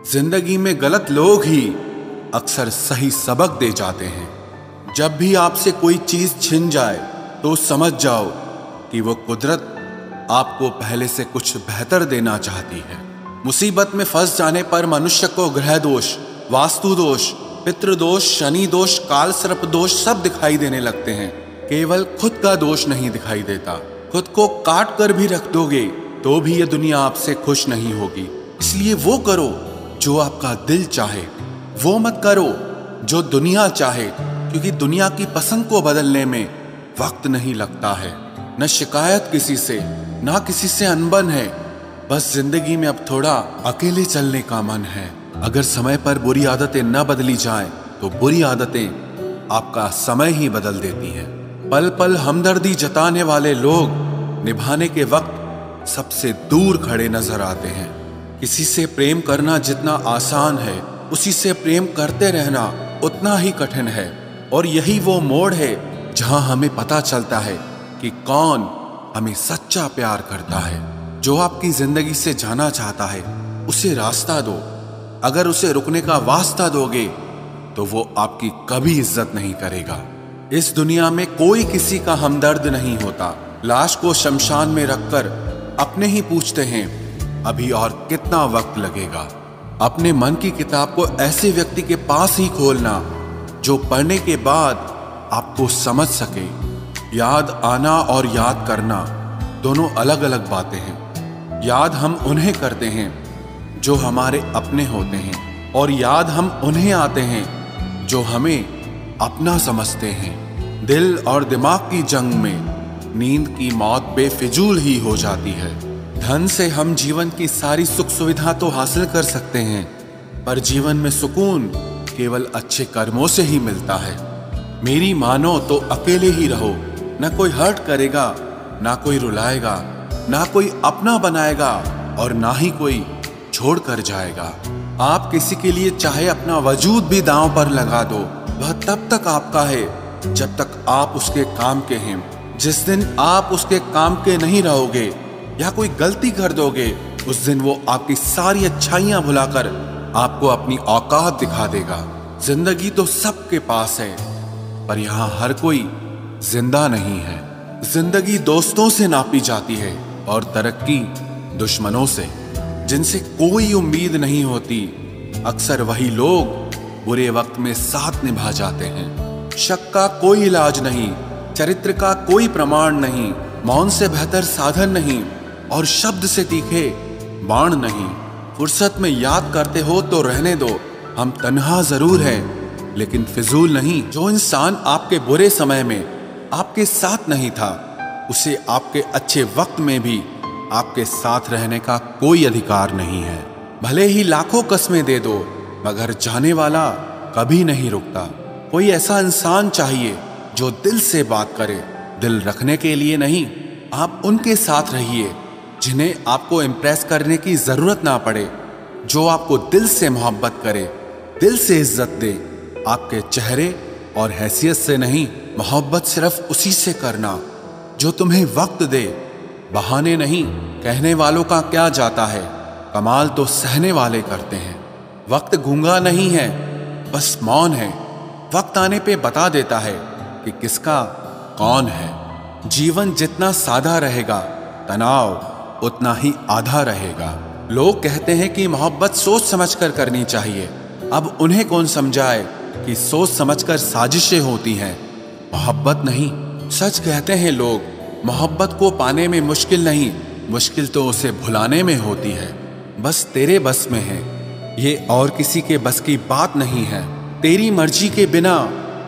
जिंदगी में गलत लोग ही अक्सर सही सबक दे जाते हैं। जब भी आपसे कोई चीज छिन जाए तो समझ जाओ कि वो कुदरत आपको पहले से कुछ बेहतर देना चाहती है। मुसीबत में फंस जाने पर मनुष्य को ग्रह दोष, वास्तु दोष, पितृदोष, शनि दोष, काल सर्प दोष सब दिखाई देने लगते हैं। केवल खुद का दोष नहीं दिखाई देता। खुद को काट कर भी रख दोगे तो भी ये दुनिया आपसे खुश नहीं होगी। इसलिए वो करो जो आपका दिल चाहे, वो मत करो जो दुनिया चाहे, क्योंकि दुनिया की पसंद को बदलने में वक्त नहीं लगता है। न शिकायत किसी से, ना किसी से अनबन है। बस जिंदगी में अब थोड़ा अकेले चलने का मन है। अगर समय पर बुरी आदतें न बदली जाएं, तो बुरी आदतें आपका समय ही बदल देती हैं। पल पल हमदर्दी जताने वाले लोग निभाने के वक्त सबसे दूर खड़े नजर आते हैं। किसी से प्रेम करना जितना आसान है, उसी से प्रेम करते रहना उतना ही कठिन है। और यही वो मोड़ है जहां हमें पता चलता है कि कौन हमें सच्चा प्यार करता है। जो आपकी जिंदगी से जाना चाहता है, उसे रास्ता दो। अगर उसे रुकने का वास्ता दोगे तो वो आपकी कभी इज्जत नहीं करेगा। इस दुनिया में कोई किसी का हमदर्द नहीं होता। लाश को शमशान में रखकर अपने ही पूछते हैं अभी और कितना वक्त लगेगा। अपने मन की किताब को ऐसे व्यक्ति के पास ही खोलना जो पढ़ने के बाद आपको समझ सके। याद आना और याद करना दोनों अलग अलग बातें हैं। याद हम उन्हें करते हैं जो हमारे अपने होते हैं, और याद हम उन्हें आते हैं जो हमें अपना समझते हैं। दिल और दिमाग की जंग में नींद की मौत बेफिजूल ही हो जाती है। धन से हम जीवन की सारी सुख सुविधा तो हासिल कर सकते हैं, पर जीवन में सुकून केवल अच्छे कर्मों से ही मिलता है। मेरी मानो तो अकेले ही रहो। ना कोई हर्ट करेगा, ना कोई रुलाएगा, ना कोई अपना बनाएगा, और ना ही कोई छोड़ कर जाएगा। आप किसी के लिए चाहे अपना वजूद भी दांव पर लगा दो, वह तब तक आपका है जब तक आप उसके काम के हैं। जिस दिन आप उसके काम के नहीं रहोगे या कोई गलती कर दोगे, उस दिन वो आपकी सारी अच्छाइयां भुलाकर आपको अपनी औकात दिखा देगा। जिंदगी तो सबके पास है, पर यहाँ हर कोई जिंदा नहीं है। जिंदगी दोस्तों से नापी जाती है और तरक्की दुश्मनों से। जिनसे कोई उम्मीद नहीं होती, अक्सर वही लोग बुरे वक्त में साथ निभा जाते हैं। शक का कोई इलाज नहीं, चरित्र का कोई प्रमाण नहीं, मौन से बेहतर साधन नहीं, और शब्द से तीखे बाण नहीं। फुर्सत में याद करते हो तो रहने दो, हम तन्हा जरूर हैं लेकिन फिजूल नहीं। जो इंसान आपके बुरे समय में आपके साथ नहीं था, उसे आपके अच्छे वक्त में भी आपके साथ रहने का कोई अधिकार नहीं है। भले ही लाखों कस्में दे दो, मगर जाने वाला कभी नहीं रुकता। कोई ऐसा इंसान चाहिए जो दिल से बात करे, दिल रखने के लिए नहीं। आप उनके साथ रहिए जिन्हें आपको इम्प्रेस करने की जरूरत ना पड़े, जो आपको दिल से मोहब्बत करे, दिल से इज्जत दे। आपके चेहरे और हैसियत से नहीं, मोहब्बत सिर्फ उसी से करना जो तुम्हें वक्त दे। बहाने नहीं, कहने वालों का क्या जाता है, कमाल तो सहने वाले करते हैं। वक्त गूंगा नहीं है, बस मौन है। वक्त आने पे बता देता है कि किसका कौन है। जीवन जितना सादा रहेगा, तनाव उतना ही आधा रहेगा। लोग कहते हैं कि मोहब्बत सोच समझकर करनी चाहिए। अब उन्हें कौन समझाए कि सोच समझकर साजिशें होती हैं, मोहब्बत नहीं। सच कहते हैं लोग, मोहब्बत को पाने में मुश्किल नहीं, मुश्किल तो उसे भुलाने में होती है। बस तेरे बस में है, ये और किसी के बस की बात नहीं है। तेरी मर्जी के बिना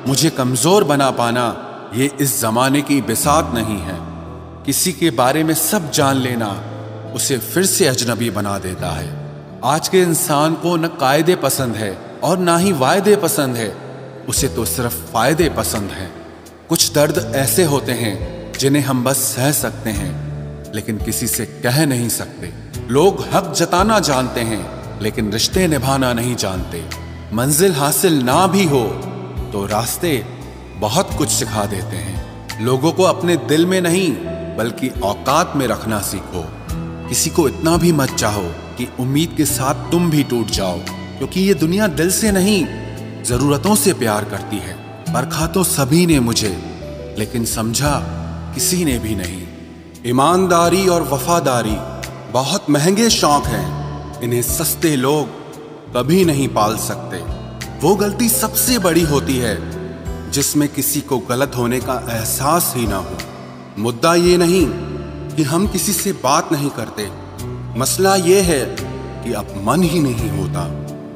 मुझे कमजोर बना पाना, ये इस जमाने की बिसात नहीं है। किसी के बारे में सब जान लेना उसे फिर से अजनबी बना देता है। आज के इंसान को न कायदे पसंद है और ना ही वायदे पसंद है, उसे तो सिर्फ फायदे पसंद हैं। कुछ दर्द ऐसे होते हैं जिन्हें हम बस सह सकते हैं, लेकिन किसी से कह नहीं सकते। लोग हक जताना जानते हैं, लेकिन रिश्ते निभाना नहीं जानते। मंजिल हासिल ना भी हो तो रास्ते बहुत कुछ सिखा देते हैं। लोगों को अपने दिल में नहीं बल्कि औकात में रखना सीखो। किसी को इतना भी मत चाहो कि उम्मीद के साथ तुम भी टूट जाओ, क्योंकि ये दुनिया दिल से नहीं जरूरतों से प्यार करती है। परखा तो सभी ने मुझे, लेकिन समझा किसी ने भी नहीं। ईमानदारी और वफादारी बहुत महंगे शौक हैं, इन्हें सस्ते लोग कभी नहीं पाल सकते। वो गलती सबसे बड़ी होती है जिसमें किसी को गलत होने का एहसास ही ना हो। मुद्दा ये नहीं कि हम किसी से बात नहीं करते, मसला ये है कि अब मन ही नहीं होता।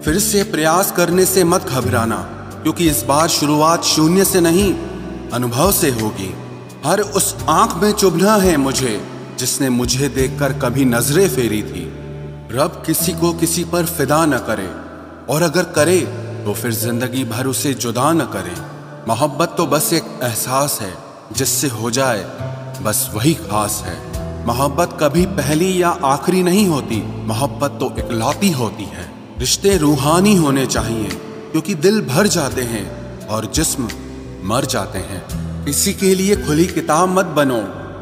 फिर से प्रयास करने से मत घबराना, क्योंकि इस बार शुरुआत शून्य से नहीं, अनुभव से होगी। हर उस आंख में चुभना है मुझे जिसने मुझे देखकर कभी नजरें फेरी थी। रब किसी को किसी पर फिदा न करे, और अगर करे तो फिर जिंदगी भर उसे जुदा न करे। मोहब्बत तो बस एक एहसास है, जिससे हो जाए बस वही खास है। मोहब्बत कभी पहली या आखिरी नहीं होती, मोहब्बत तो इकलौती होती है। रिश्ते रूहानी होने चाहिए, क्योंकि दिल भर जाते हैं और जिस्म मर जाते हैं। किसी के लिए खुली किताब मत बनो,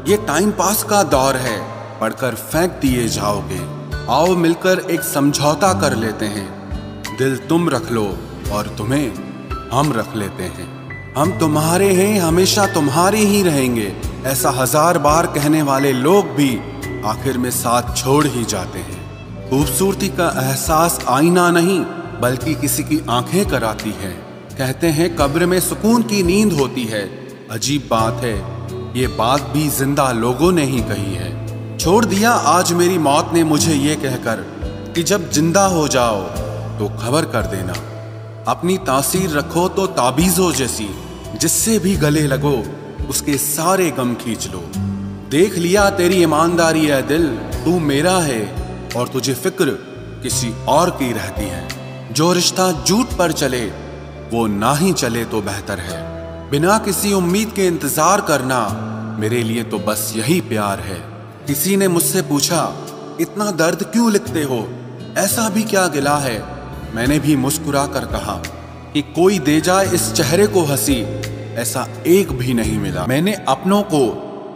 ये टाइम पास का दौर है, पढ़कर फेंक दिए जाओगे। आओ मिलकर एक समझौता कर लेते हैं, दिल तुम रख लो और तुम्हें हम रख लेते हैं। हम तुम्हारे हैं, हमेशा तुम्हारे ही रहेंगे, ऐसा 1000 बार कहने वाले लोग भी आखिर में साथ छोड़ ही जाते हैं। खूबसूरती का एहसास आईना नहीं बल्कि किसी की आंखें कराती है। कहते हैं कब्र में सुकून की नींद होती है, अजीब बात है ये बात भी जिंदा लोगों ने ही कही है। छोड़ दिया आज मेरी मौत ने मुझे ये कहकर कि जब जिंदा हो जाओ तो खबर कर देना। अपनी तासीर रखो तो ताबीज़ों जैसी, जिससे भी गले लगो उसके सारे गम खींच लो। देख लिया तेरी ईमानदारी है दिल, तू मेरा है और तुझे फिक्र किसी और की रहती है। जो रिश्ता झूठ पर चले वो ना ही चले तो बेहतर है। बिना किसी उम्मीद के इंतजार करना मेरे लिए तो बस यही प्यार है। किसी ने मुझसे पूछा इतना दर्द क्यों लिखते हो, ऐसा भी क्या गिला है? मैंने भी मुस्कुरा कर कहा कि कोई दे जाए इस चेहरे को हंसी, ऐसा एक भी नहीं मिला। मैंने अपनों को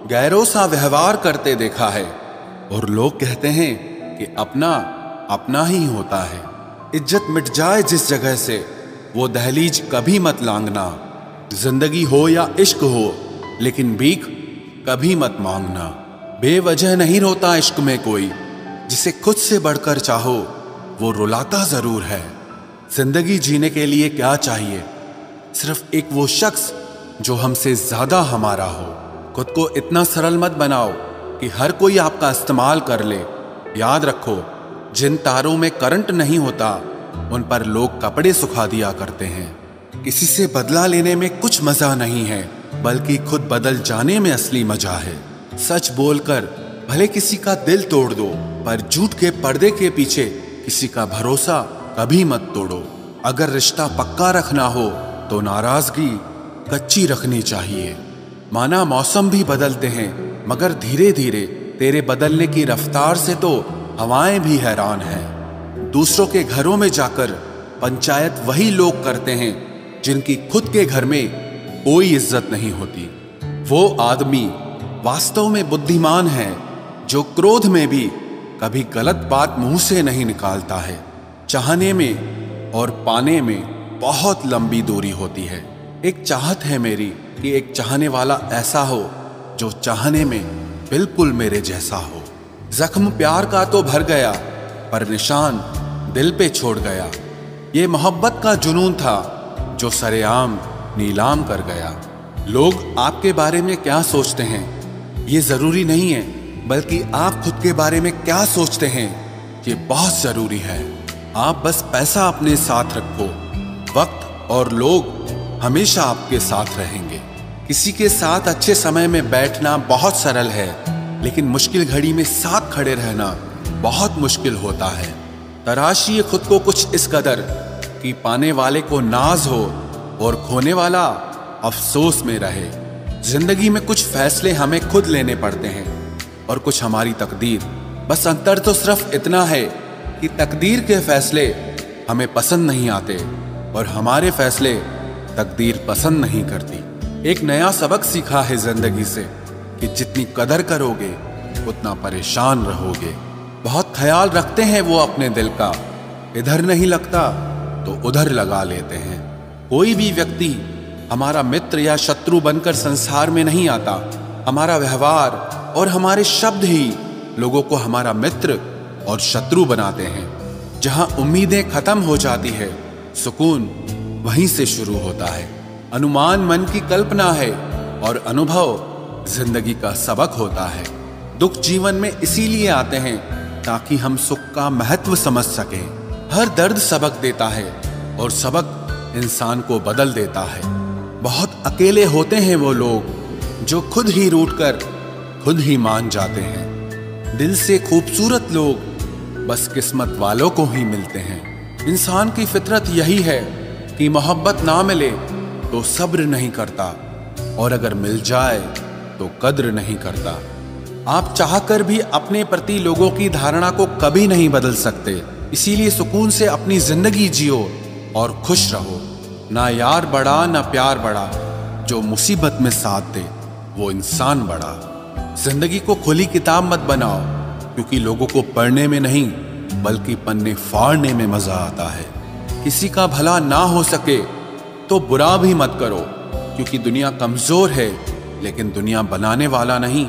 गैरों सा व्यवहार करते देखा है, और लोग कहते हैं कि अपना अपना ही होता है। इज्जत मिट जाए जिस जगह से वो दहलीज कभी मत लांघना। जिंदगी हो या इश्क हो, लेकिन भीख कभी मत मांगना। बेवजह नहीं रोता इश्क में कोई, जिसे खुद से बढ़कर चाहो वो रुलाता जरूर है। जिंदगी जीने के लिए क्या चाहिए? सिर्फ एक वो शख्स जो हमसे ज्यादा हमारा हो। खुद को इतना सरल मत बनाओ कि हर कोई आपका इस्तेमाल कर ले। याद रखो, जिन तारों में करंट नहीं होता उन पर लोग कपड़े सुखा दिया करते हैं। किसी से बदला लेने में कुछ मजा नहीं है, बल्कि खुद बदल जाने में असली मजा है। सच बोलकर भले किसी का दिल तोड़ दो, पर झूठ के पर्दे के पीछे किसी का भरोसा कभी मत तोड़ो। अगर रिश्ता पक्का रखना हो तो नाराजगी कच्ची रखनी चाहिए। माना मौसम भी बदलते हैं, मगर धीरे धीरे तेरे बदलने की रफ्तार से तो हवाएं भी हैरान हैं। दूसरों के घरों में जाकर पंचायत वही लोग करते हैं जिनकी खुद के घर में कोई इज्जत नहीं होती। वो आदमी वास्तव में बुद्धिमान है जो क्रोध में भी कभी गलत बात मुंह से नहीं निकालता है। चाहने में और पाने में बहुत लंबी दूरी होती है। एक चाहत है मेरी कि एक चाहने वाला ऐसा हो जो चाहने में बिल्कुल मेरे जैसा हो। जख्म प्यार का तो भर गया, पर निशान दिल पे छोड़ गया। ये मोहब्बत का जुनून था जो सरेआम नीलाम कर गया। लोग आपके बारे में क्या सोचते हैं ये जरूरी नहीं है, बल्कि आप खुद के बारे में क्या सोचते हैं ये बहुत जरूरी है। आप बस पैसा अपने साथ रखो, वक्त और लोग हमेशा आपके साथ रहेंगे। किसी के साथ अच्छे समय में बैठना बहुत सरल है, लेकिन मुश्किल घड़ी में साथ खड़े रहना बहुत मुश्किल होता है। तराशिए खुद को कुछ इस कदर कि पाने वाले को नाज हो और खोने वाला अफसोस में रहे। जिंदगी में कुछ फैसले हमें खुद लेने पड़ते हैं और कुछ हमारी तकदीर। बस अंतर तो सिर्फ इतना है कि तकदीर के फैसले हमें पसंद नहीं आते और हमारे फैसले तकदीर पसंद नहीं करती। एक नया सबक सीखा है जिंदगी से कि जितनी कदर करोगे उतना परेशान रहोगे। बहुत ख्याल रखते हैं वो अपने दिल का, इधर नहीं लगता तो उधर लगा लेते हैं। कोई भी व्यक्ति हमारा मित्र या शत्रु बनकर संसार में नहीं आता। हमारा व्यवहार और हमारे शब्द ही लोगों को हमारा मित्र और शत्रु बनाते हैं। जहां उम्मीदें खत्म हो जाती है, सुकून वहीं से शुरू होता है। अनुमान मन की कल्पना है और अनुभव जिंदगी का सबक होता है। दुख जीवन में इसीलिए आते हैं ताकि हम सुख का महत्व समझ सकें। हर दर्द सबक देता है और सबक इंसान को बदल देता है। बहुत अकेले होते हैं वो लोग जो खुद ही रूठकर खुद ही मान जाते हैं। दिल से खूबसूरत लोग बस किस्मत वालों को ही मिलते हैं। इंसान की फितरत यही है कि मोहब्बत ना मिले तो सब्र नहीं करता, और अगर मिल जाए तो कद्र नहीं करता। आप चाहकर भी अपने प्रति लोगों की धारणा को कभी नहीं बदल सकते। इसीलिए सुकून से अपनी जिंदगी जियो और खुश रहो। ना यार बड़ा ना प्यार बड़ा, जो मुसीबत में साथ दे वो इंसान बड़ा। जिंदगी को खुली किताब मत बनाओ, क्योंकि लोगों को पढ़ने में नहीं बल्कि पन्ने फाड़ने में मजा आता है। किसी का भला ना हो सके तो बुरा भी मत करो, क्योंकि दुनिया कमजोर है लेकिन दुनिया बनाने वाला नहीं